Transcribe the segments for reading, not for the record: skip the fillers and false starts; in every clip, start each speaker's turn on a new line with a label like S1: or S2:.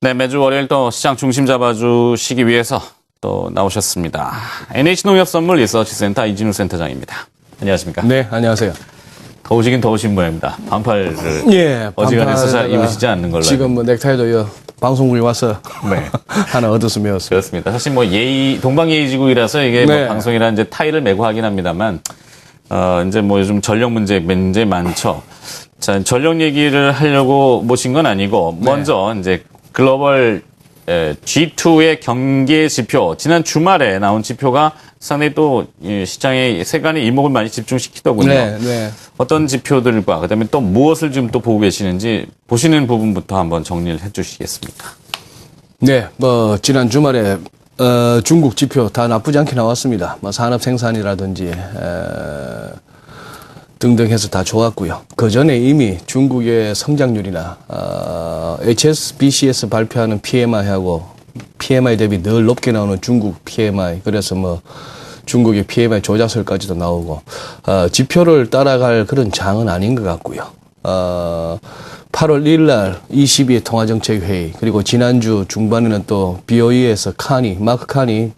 S1: 네, 매주 월요일 또 시장 중심 잡아주시기 위해서 또 나오셨습니다. NH농협선물 리서치센터 이진우 센터장입니다. 안녕하십니까?
S2: 네, 안녕하세요.
S1: 더우시긴 더우신 모양입니다. 반팔을
S2: 예,
S1: 어지간해서 잘 입으시지 않는 걸로.
S2: 지금 뭐 넥타이도 방송국에 와서
S1: 네.
S2: 하나 얻었으면
S1: 그렇습니다. 사실 뭐 동방예의지국이라서 이게
S2: 네.
S1: 뭐 방송이라 이제 타이를 메고 하긴 합니다만, 이제 뭐 요즘 전력 문제 많죠. 자, 전력 얘기를 하려고 모신 건 아니고, 먼저 이제 글로벌 G2의 경계 지표, 지난 주말에 나온 지표가 상당히 또 시장의 세간의 이목을 많이 집중시키더군요.
S2: 네, 네.
S1: 어떤 지표들과 그다음에 또 무엇을 지금 또 보고 계시는지 보시는 부분부터 한번 정리를 해주시겠습니까?
S2: 네, 뭐 지난 주말에 중국 지표 다 나쁘지 않게 나왔습니다. 뭐 산업 생산이라든지 등등 해서 다 좋았고요. 그 전에 이미 중국의 성장률이나 HSBC에서 발표하는 PMI하고 PMI 대비 늘 높게 나오는 중국 PMI, 그래서 뭐 중국의 PMI 조작설까지도 나오고 지표를 따라갈 그런 장은 아닌 것 같고요. 8월 1일 날 22회 통화정책회의, 그리고 지난주 중반에는 또 BOE에서 마크 카니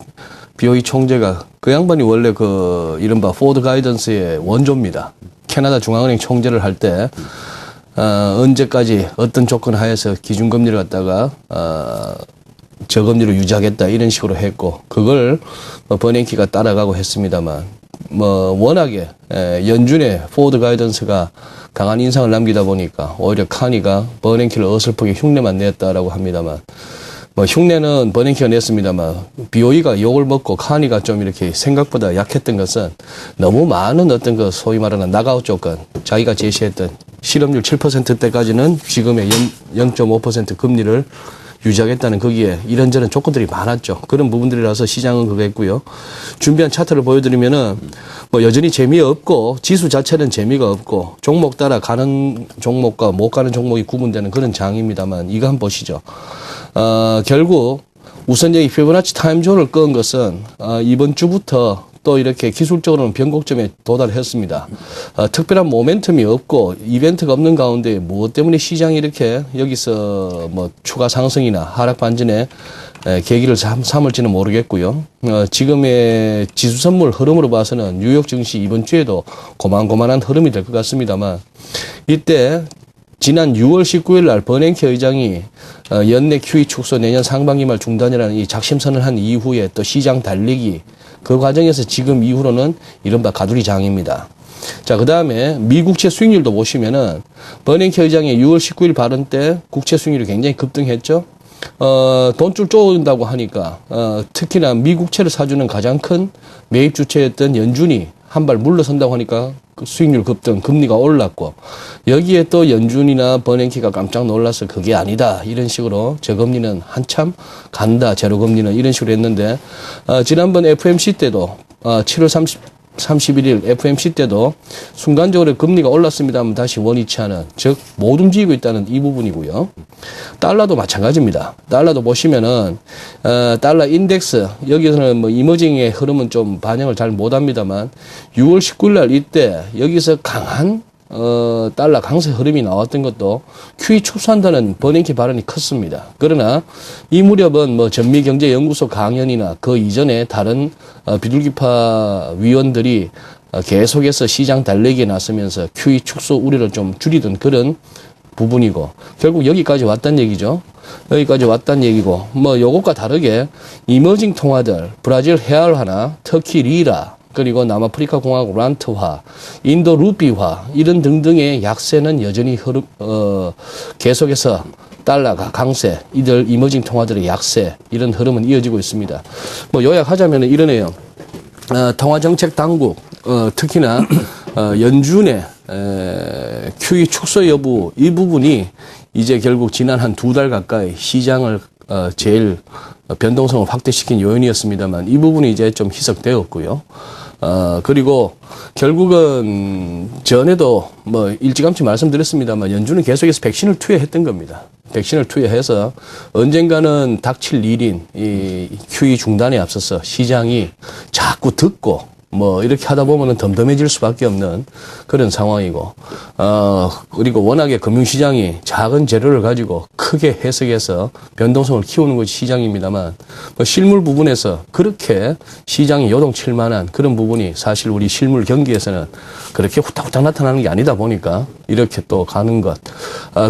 S2: BOE 총재가, 그 양반이 원래 그 이른바 포드 가이던스의 원조입니다. 캐나다 중앙은행 총재를 할 때 언제까지 어떤 조건 하에서 기준금리를 갖다가 저금리로 유지하겠다 이런 식으로 했고, 그걸 버냉키가 따라가고 했습니다만, 뭐 워낙에 연준의 포드 가이던스가 강한 인상을 남기다 보니까 오히려 카니가 버냉키를 어설프게 흉내만 냈다라고 합니다만, 뭐 흉내는 버냉키가 냈습니다만 BOE가 욕을 먹고 카니가 좀 이렇게 생각보다 약했던 것은 너무 많은 어떤 그 소위 말하는 나가웃 조건, 자기가 제시했던 실업률 7%대까지는 지금의 0.5% 금리를 유지하겠다는 거기에 이런저런 조건들이 많았죠. 그런 부분들이라서 시장은 그거 했고요. 준비한 차트를 보여드리면은 뭐 여전히 재미없고 지수 자체는 재미가 없고 종목 따라 가는 종목과 못 가는 종목이 구분되는 그런 장입니다만, 이거 한번 보시죠. 결국 우선 여기 피보나치 타임존을 끄은 것은 이번 주부터 또 이렇게 기술적으로는 변곡점에 도달했습니다. 특별한 모멘텀이 없고 이벤트가 없는 가운데 무엇 때문에 시장이 이렇게 여기서 뭐 추가 상승이나 하락 반전에 계기를 삼을지는 모르겠고요. 지금의 지수 선물 흐름으로 봐서는 뉴욕 증시 이번 주에도 고만고만한 흐름이 될 것 같습니다만, 이때 지난 6월 19일 날 버냉키 의장이 연내 QE 축소 내년 상반기 말 중단이라는 이 작심선을 한 이후에 또 시장 달리기, 그 과정에서 지금 이후로는 이른바 가두리장입니다. 자, 그 다음에 미국채 수익률도 보시면은 버냉키 의장이 6월 19일 발언 때 국채 수익률이 굉장히 급등했죠. 돈줄 쪼은다고 하니까 특히나 미국채를 사주는 가장 큰 매입 주체였던 연준이 한 발 물러선다고 하니까 그 수익률 급등, 금리가 올랐고, 여기에 또 연준이나 버냉키가 깜짝 놀라서 그게 아니다 이런 식으로 저금리는 한참 간다, 제로금리는 이런 식으로 했는데, 지난번 FMC 때도 7월 31일 FMC 때도 순간적으로 금리가 올랐습니다만 다시 원위치 하는, 즉 못 움직이고 있다는 이 부분이고요. 달러도 마찬가지입니다. 달러도 보시면은 달러 인덱스, 여기서는 뭐 이머징의 흐름은 좀 반영을 잘 못합니다만 6월 19일 날 이때 여기서 강한 달러 강세 흐름이 나왔던 것도 QE 축소한다는 버냉키 발언이 컸습니다. 그러나 이 무렵은 뭐 전미경제연구소 강연이나 그 이전에 다른 비둘기파 위원들이 계속해서 시장 달래기에 나서면서 QE 축소 우려를 좀 줄이던 그런 부분이고, 결국 여기까지 왔단 얘기죠. 여기까지 왔단 얘기고, 뭐 요것과 다르게 이머징 통화들, 브라질 헤알화나 터키 리라, 그리고 남아프리카 공화국 란트화, 인도 루피화 이런 등등의 약세는 여전히 계속해서 달러가 강세, 이들 이머징 통화들의 약세, 이런 흐름은 이어지고 있습니다. 뭐 요약하자면 이러네요. 통화정책 당국, 특히나 연준의 QE 축소 여부, 이 부분이 이제 결국 지난 한 2달 가까이 시장을 제일 변동성을 확대시킨 요인이었습니다만, 이 부분이 이제 좀 희석되었고요. 그리고 결국은 전에도 뭐 일찌감치 말씀드렸습니다만 연준은 계속해서 백신을 투여했던 겁니다. 백신을 투여해서 언젠가는 닥칠 일인 이 QE 중단에 앞서서 시장이 자꾸 듣고 뭐 이렇게 하다 보면은 덤덤해질 수밖에 없는 그런 상황이고, 그리고 워낙에 금융시장이 작은 재료를 가지고 크게 해석해서 변동성을 키우는 것이 시장입니다만, 뭐 실물 부분에서 그렇게 시장이 요동칠 만한 그런 부분이 사실 우리 실물 경기에서는 그렇게 후딱후딱 나타나는 게 아니다 보니까 이렇게 또 가는 것.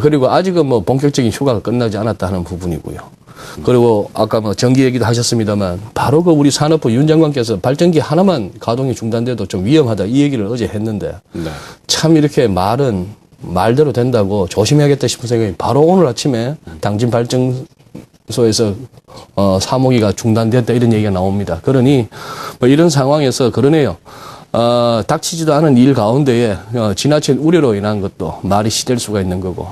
S2: 그리고 아직은 뭐 본격적인 휴가가 끝나지 않았다 하는 부분이고요. 그리고 아까 뭐 전기 얘기도 하셨습니다만 바로 그 우리 산업부 윤 장관께서 발전기 하나만 가동이 중단돼도 좀 위험하다 이 얘기를 어제 했는데
S1: 네.
S2: 참 이렇게 말은 말대로 된다고 조심해야겠다 싶은 생각이 바로 오늘 아침에 당진 발전소에서 3호기가 중단됐다 이런 얘기가 나옵니다. 그러니 뭐 이런 상황에서 그러네요. 닥치지도 않은 일 가운데에 지나친 우려로 인한 것도 말이 시될 수가 있는 거고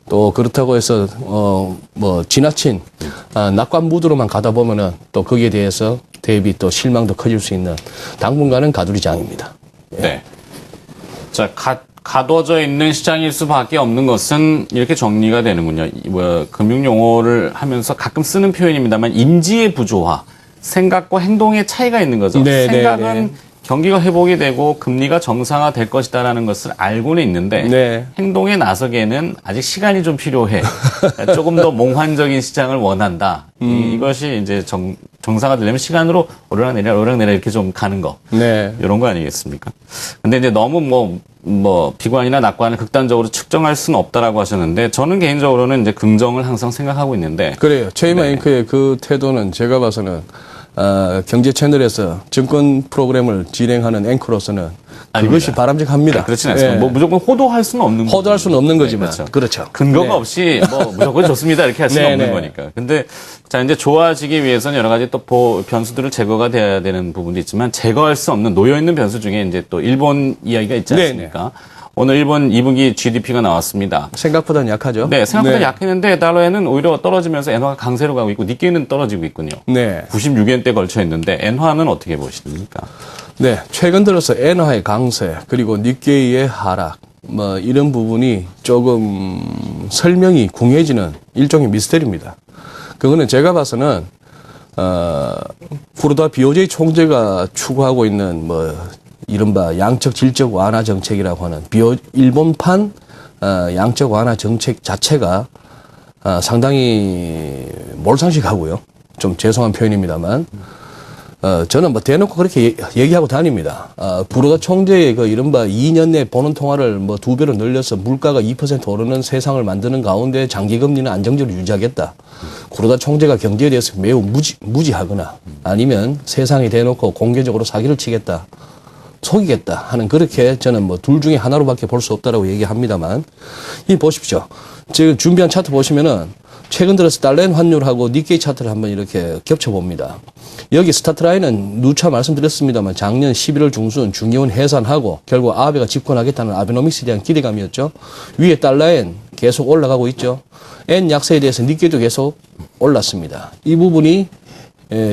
S2: 또 그렇다고 해서 뭐 지나친 낙관 무드로만 가다 보면은 또 거기에 대해서 대비 또 실망도 커질 수 있는 당분간은 가두리장입니다.
S1: 네. 자, 가둬져 있는 시장일 수밖에 없는 것은 이렇게 정리가 되는군요. 뭐 금융 용어를 하면서 가끔 쓰는 표현입니다만 인지의 부조화, 생각과 행동의 차이가 있는 거죠.
S2: 네,
S1: 생각은
S2: 네, 네.
S1: 경기가 회복이 되고 금리가 정상화될 것이다라는 것을 알고는 있는데
S2: 네.
S1: 행동에 나서기에는 아직 시간이 좀 필요해. 조금 더 몽환적인 시장을 원한다. 이것이 이제 정상화되려면 시간으로 오르락내리락 이렇게 좀 가는 거.
S2: 네.
S1: 이런 거 아니겠습니까? 근데 이제 너무 비관이나 낙관을 극단적으로 측정할 수는 없다라고 하셨는데 저는 개인적으로는 이제 긍정을 항상 생각하고 있는데.
S2: 그래요. 최이마 앵커의 그 태도는 제가 봐서는 경제 채널에서 증권 프로그램을 진행하는 앵커로서는 그것이 바람직합니다.
S1: 그렇진 않습니다.
S2: 예.
S1: 뭐 무조건 호도할 수는 없는 거죠.
S2: 호도할 수는 없는 거지만.
S1: 네,
S2: 그렇죠.
S1: 근거가
S2: 네.
S1: 없이 뭐 무조건 좋습니다 이렇게 할 수는
S2: 네,
S1: 없는
S2: 네.
S1: 거니까. 근데 자 이제 좋아지기 위해서는 여러 가지 또 변수들을 제거가 돼야 되는 부분도 있지만 제거할 수 없는 놓여 있는 변수 중에 이제 또 일본 이야기가 있지
S2: 네,
S1: 않습니까? 오늘 일본 2분기 GDP가 나왔습니다.
S2: 생각보다는 약하죠.
S1: 네, 생각보다
S2: 네.
S1: 약했는데 달러에는 오히려 떨어지면서 엔화가 강세로 가고 있고 니케이는 떨어지고 있군요.
S2: 네.
S1: 96엔대 걸쳐 있는데 엔화는 어떻게 보십니까?
S2: 네. 최근 들어서 엔화의 강세, 그리고 니케이의 하락, 뭐, 이런 부분이 조금 설명이 궁해지는 일종의 미스터리입니다. 그거는 제가 봐서는, 쿠로다 BOJ 총재가 추구하고 있는 뭐, 이른바 양적 질적 완화 정책이라고 하는 일본판 양적 완화 정책 자체가 상당히 몰상식하고요. 좀 죄송한 표현입니다만 저는 뭐 대놓고 그렇게 얘기하고 다닙니다. 부로다 총재의 그 이른바 2년 내 보는 통화를 뭐 2배로 늘려서 물가가 2% 오르는 세상을 만드는 가운데 장기금리는 안정적으로 유지하겠다. 구로다 총재가 경제에 대해서 매우 무지하거나 아니면 세상에 대놓고 공개적으로 사기를 치겠다. 속이겠다 하는 그렇게 저는 뭐 둘 중에 하나로밖에 볼 수 없다라고 얘기합니다만 이 보십시오. 지금 준비한 차트 보시면은 최근 들어서 달러엔 환율하고 니케이 차트를 한번 이렇게 겹쳐봅니다. 여기 스타트 라인은 누차 말씀드렸습니다만 작년 11월 중순 중의원 해산하고 결국 아베가 집권하겠다는 아베노믹스에 대한 기대감이었죠. 위에 달러엔 계속 올라가고 있죠. 엔 약세에 대해서 니케이도 계속 올랐습니다. 이 부분이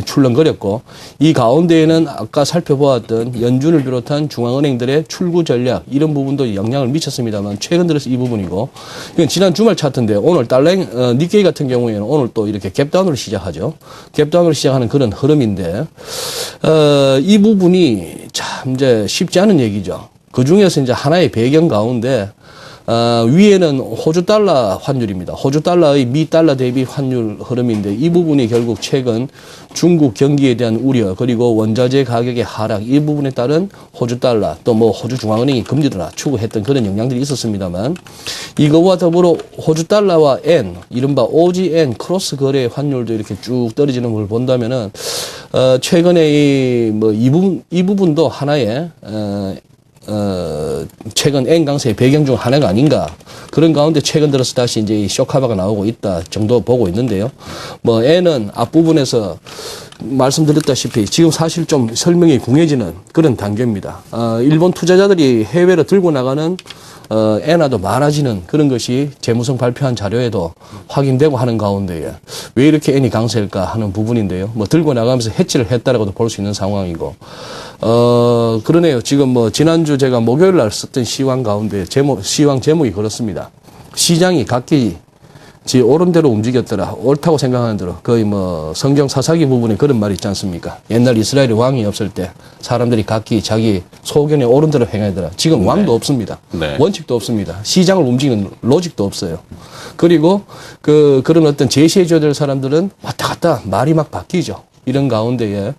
S2: 출렁거렸고 이 가운데에는 아까 살펴보았던 연준을 비롯한 중앙은행들의 출구 전략 이런 부분도 영향을 미쳤습니다만 최근 들어서 이 부분이고 이건 지난 주말 차트인데 오늘 달러 니케이 같은 경우에는 오늘 또 이렇게 갭다운으로 시작하죠. 갭다운으로 시작하는 그런 흐름인데 이 부분이 참 이제 쉽지 않은 얘기죠. 그 중에서 이제 하나의 배경 가운데 위에는 호주 달러 환율입니다. 호주 달러의 미 달러 대비 환율 흐름인데 이 부분이 결국 최근 중국 경기에 대한 우려 그리고 원자재 가격의 하락 이 부분에 따른 호주 달러 또 뭐 호주 중앙은행이 금리를 낮추고 했던 그런 영향들이 있었습니다만 이거와 더불어 호주 달러와 엔 이른바 OGN 크로스 거래 환율도 이렇게 쭉 떨어지는 걸 본다면은 최근에 이 부분도 하나의 최근 엔 강세의 배경 중 하나가 아닌가. 그런 가운데 최근 들어서 다시 이제 쇼카바가 나오고 있다 정도 보고 있는데요. 뭐 엔은 앞부분에서 말씀드렸다시피 지금 사실 좀 설명이 궁해지는 그런 단계입니다. 일본 투자자들이 해외로 들고 나가는 엔화도 많아지는 그런 것이 재무성 발표한 자료에도 확인되고 하는 가운데에 왜 이렇게 엔이 강세일까 하는 부분인데요. 뭐 들고 나가면서 해치를 했다라고도 볼 수 있는 상황이고 그러네요. 지금 뭐 지난주 제가 목요일 날 썼던 시황 가운데 시황 제목이 그렇습니다. 시장이 각기 지 옳은 대로 움직였더라. 옳다고 생각하는 대로. 거의 뭐 성경 사사기 부분에 그런 말이 있지 않습니까? 옛날 이스라엘에 왕이 없을 때 사람들이 각기 자기 소견에 옳은 대로 행하더라. 지금 왕도 없습니다.
S1: 네.
S2: 원칙도 없습니다. 시장을 움직이는 로직도 없어요. 그리고 그런 어떤 제시해줘야 될 사람들은 왔다 갔다 말이 막 바뀌죠. 이런 가운데에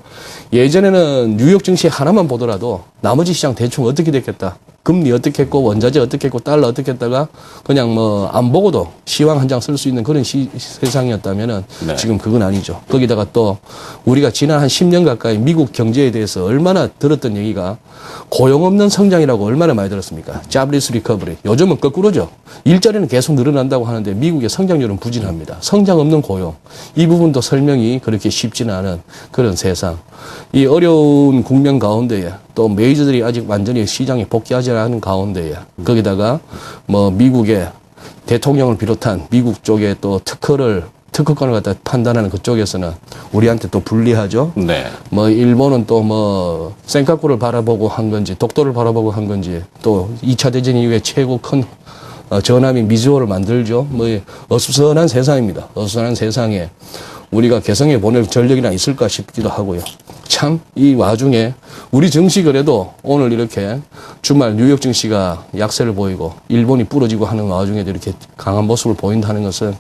S2: 예전에는 뉴욕 증시 하나만 보더라도 나머지 시장 대충 어떻게 됐겠다. 금리 어떻게 했고 원자재 어떻게 했고 달러 어떻게 했다가 그냥 뭐 안 보고도 시황 한 장 쓸 수 있는 그런 세상이었다면은
S1: 네.
S2: 지금 그건 아니죠. 거기다가 또 우리가 지난 한 10년 가까이 미국 경제에 대해서 얼마나 들었던 얘기가 고용 없는 성장이라고 얼마나 많이 들었습니까? Jobless recovery. 요즘은 거꾸로죠. 일자리는 계속 늘어난다고 하는데 미국의 성장률은 부진합니다. 성장 없는 고용. 이 부분도 설명이 그렇게 쉽지는 않은 그런 세상. 이 어려운 국면 가운데에 또 메이저들이 아직 완전히 시장에 복귀하지 않은 가운데에 거기다가 뭐 미국의 대통령을 비롯한 미국 쪽에 또 특허권을 갖다 판단하는 그쪽에서는 우리한테 또 불리하죠.
S1: 네.
S2: 뭐 일본은 또 뭐 센카쿠를 바라보고 한 건지 독도를 바라보고 한 건지 또 2차 대전 이후에 최고 큰 전함인 미즈호를 만들죠. 뭐 어수선한 세상입니다. 어수선한 세상에 우리가 개성에 보낼 전력이나 있을까 싶기도 하고요. 참 이 와중에 우리 증시 그래도 오늘 이렇게 주말 뉴욕 증시가 약세를 보이고 일본이 부러지고 하는 와중에도 이렇게 강한 모습을 보인다는 것은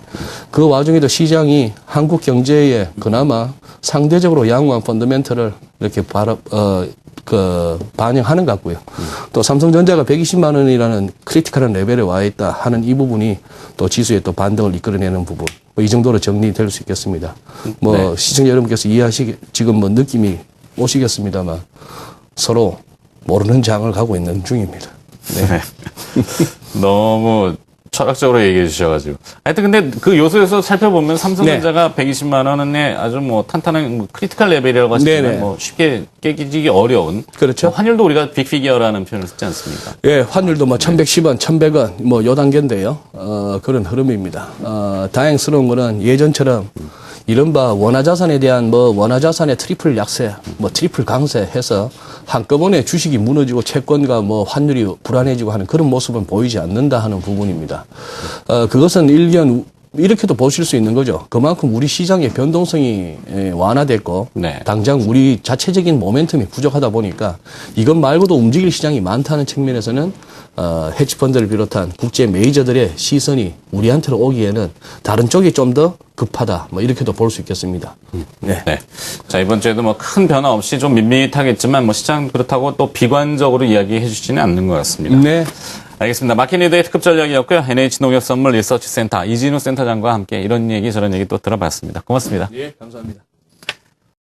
S2: 그 와중에도 시장이 한국 경제에 그나마 상대적으로 양호한 펀더멘털을 이렇게 반영하는 것 같고요. 또 삼성전자가 120만 원이라는 크리티컬한 레벨에 와 있다 하는 이 부분이 또 지수에 또 반등을 이끌어내는 부분. 뭐 이 정도로 정리될 수 있겠습니다. 뭐
S1: 네.
S2: 시청자 여러분께서 지금 뭐 느낌이 오시겠습니다만 서로 모르는 장을 가고 있는 중입니다. 네.
S1: 너무 철학적으로 얘기해 주셔가지고. 하여튼 근데 그 요소에서 살펴보면 삼성전자가 120만 원에 아주 뭐 탄탄한 뭐 크리티컬 레벨이라고 하시지만
S2: 네네.
S1: 뭐 쉽게 깨지기 어려운.
S2: 그렇죠.
S1: 뭐 환율도 우리가 빅피기어라는 표현을 쓰지 않습니까?
S2: 예, 환율도 뭐 1110원, 1100원 뭐 요 단계인데요. 그런 흐름입니다. 다행스러운 거는 예전처럼 이른바 원화자산에 대한 뭐 원화자산의 트리플 약세, 뭐 트리플 강세 해서 한꺼번에 주식이 무너지고 채권과 뭐 환율이 불안해지고 하는 그런 모습은 보이지 않는다 하는 부분입니다. 그것은 일견 이렇게도 보실 수 있는 거죠. 그만큼 우리 시장의 변동성이 완화됐고
S1: 네.
S2: 당장 우리 자체적인 모멘텀이 부족하다 보니까 이것 말고도 움직일 시장이 많다는 측면에서는 헤지펀드를 비롯한 국제 메이저들의 시선이 우리한테로 오기에는 다른 쪽이 좀 더 급하다. 뭐 이렇게도 볼 수 있겠습니다. 네.
S1: 네. 자, 이번 주에도 뭐 큰 변화 없이 좀 밋밋하겠지만 뭐 시장 그렇다고 또 비관적으로 이야기해 주지는 않는 것 같습니다.
S2: 네.
S1: 알겠습니다. 마켓리더의 특급 전략이었고요. NH농협선물 리서치센터 이진우 센터장과 함께 이런 얘기 저런 얘기 또 들어봤습니다. 고맙습니다.
S2: 예, 감사합니다.